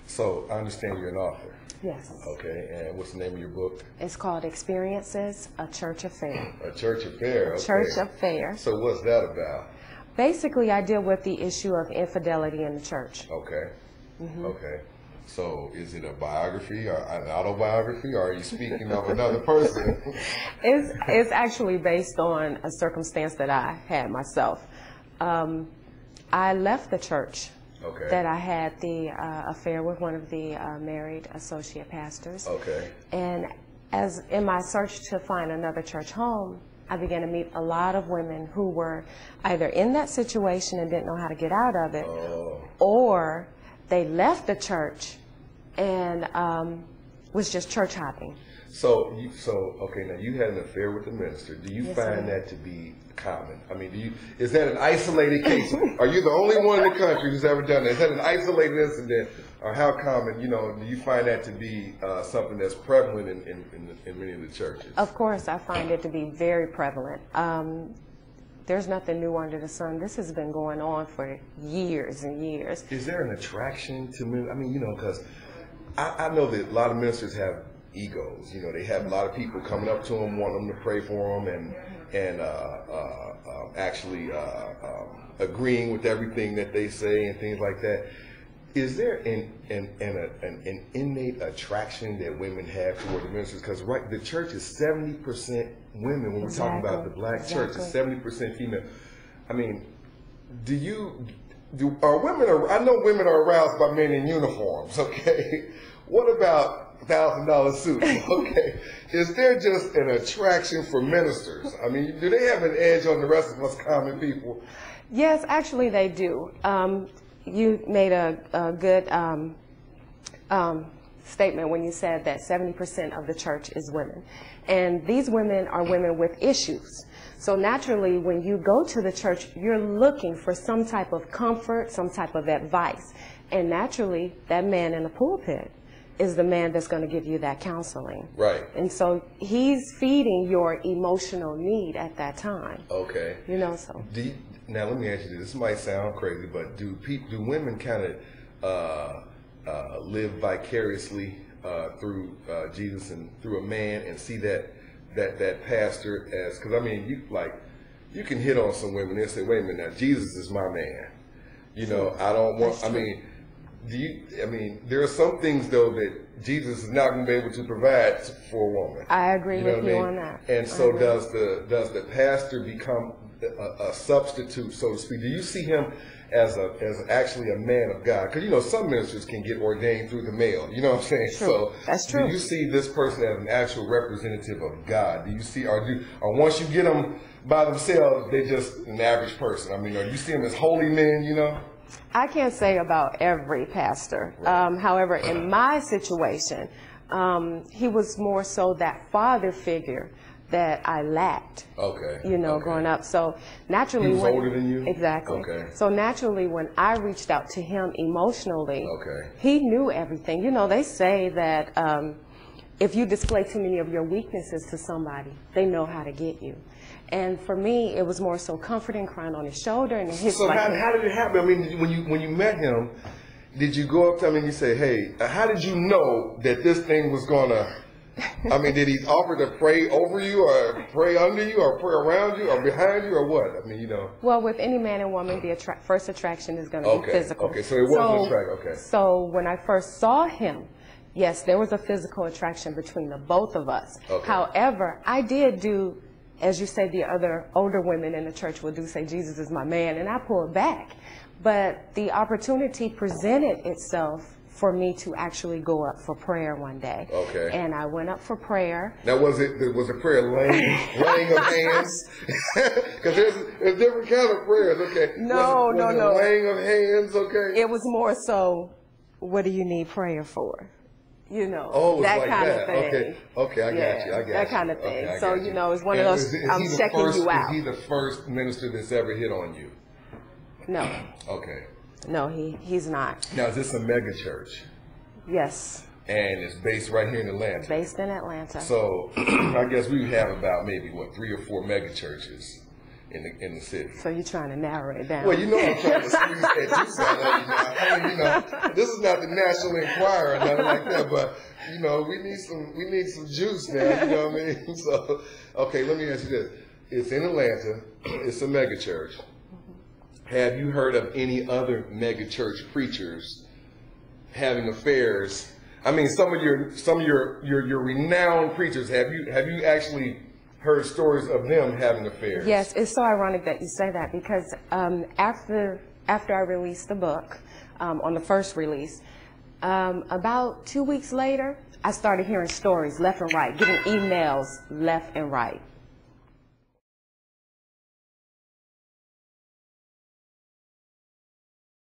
So I understand you're an author. Yes. Okay, and what's the name of your book? It's called Experiences, A Church Affair. A Church Affair. Okay. Church Affair. So what's that about? Basically, I deal with the issue of infidelity in the church. Okay. Okay. So is it a biography or an autobiography, or are you speaking of another person? It's actually based on a circumstance that I had myself. I left the church that I had the affair with one of the married associate pastors. Okay. And as in my search to find another church home, I began to meet a lot of women who were either in that situation and didn't know how to get out of it, or they left the church and was just church hopping. So okay, now you had an affair with the minister. Do you find that to be common? I mean, is that an isolated case? Are you the only one in the country who's ever done that? Is that an isolated incident, or how common? Do you find that to be something that's prevalent in many of the churches? Of course, I find it to be very prevalent. There's nothing new under the sun. This has been going on for years and years. Is there an attraction to men? I mean, because I know that a lot of ministers have egos. They have a lot of people coming up to them, wanting them to pray for them, and actually agreeing with everything that they say and things like that. Is there an innate attraction that women have toward the ministers? Because the church is 70% women. When we're talking about the black church, it's 70% female. I mean, are women? I know women are aroused by men in uniforms. Okay, what about $1,000 suits? Okay, is there just an attraction for ministers? I mean, do they have an edge on the rest of us common people? Yes, actually they do. You made a good statement when you said that 70% of the church is women. And these women are women with issues. So naturally, when you go to the church, you're looking for some type of comfort, some type of advice. And naturally, that man in the pulpit is the man that's going to give you that counseling. Right. And so he's feeding your emotional need at that time. Okay. So. Now let me ask you this. This might sound crazy, but do women kind of live vicariously through Jesus and through a man, and see that pastor as? Because I mean, you can hit on some women and say, wait a minute, now Jesus is my man. I don't want. I mean, there are some things though that Jesus is not going to be able to provide for a woman. I agree with you on that. And so does the pastor become a substitute, so to speak? Do you see him as actually a man of God? Because some ministers can get ordained through the mail. You know what I'm saying? True. So that's true. Do you see this person as an actual representative of God? Do you see, or once you get them by themselves, they're just an average person? I mean, or you see them as holy men? I can't say about every pastor. Right. However, in my situation, he was more so that father figure that I lacked. Okay. Growing up. So naturally, he was older than you? Exactly. Okay. So naturally, when I reached out to him emotionally, okay, he knew everything. They say that if you display too many of your weaknesses to somebody, they know how to get you. And for me, it was more so comforting, crying on his shoulder, and his. So how did it happen? I mean, when you met him, did you go up to him and you say, "Hey, how did you know that this thing was gonna?" I mean, did he offer to pray over you, or pray under you, or pray around you, or behind you, or what? I mean, Well, with any man and woman, the first attraction is going to be physical. Okay, so it was attraction. Okay. So when I first saw him, yes, there was a physical attraction between the both of us. Okay. However, I did do, as you say, the other older women in the church will do, say, Jesus is my man, and I pulled back. But the opportunity presented itself for me to actually go up for prayer one day. Okay. And I went up for prayer. Now, was a prayer laying of hands? Because there's different kind of prayers. Okay. No. Laying of hands. Okay. It was more so, what do you need prayer for? Oh, that like kind that. of thing. Okay, I got you. That kind of thing. Okay, so, it's one of those, I'm checking you out. Is he the first minister that's ever hit on you? No. Okay. No, he's not. Now, is this a mega church? Yes. And it's based right here in Atlanta? Based in Atlanta. So, I guess we have about maybe, 3 or 4 mega churches in the city. So you're trying to narrow it down. Well, I'm trying to squeeze that juice out of you. I saying, you know, this is not the National Enquirer or nothing like that, but you know, we need some juice now. You know what I mean? So, okay, let me ask you this: it's in Atlanta. It's a megachurch. Have you heard of any other megachurch preachers having affairs? I mean, some of your renowned preachers. Have you actually heard stories of them having affairs? Yes, it's so ironic that you say that because after I released the book, on the first release, about 2 weeks later, I started hearing stories left and right, getting emails left and right.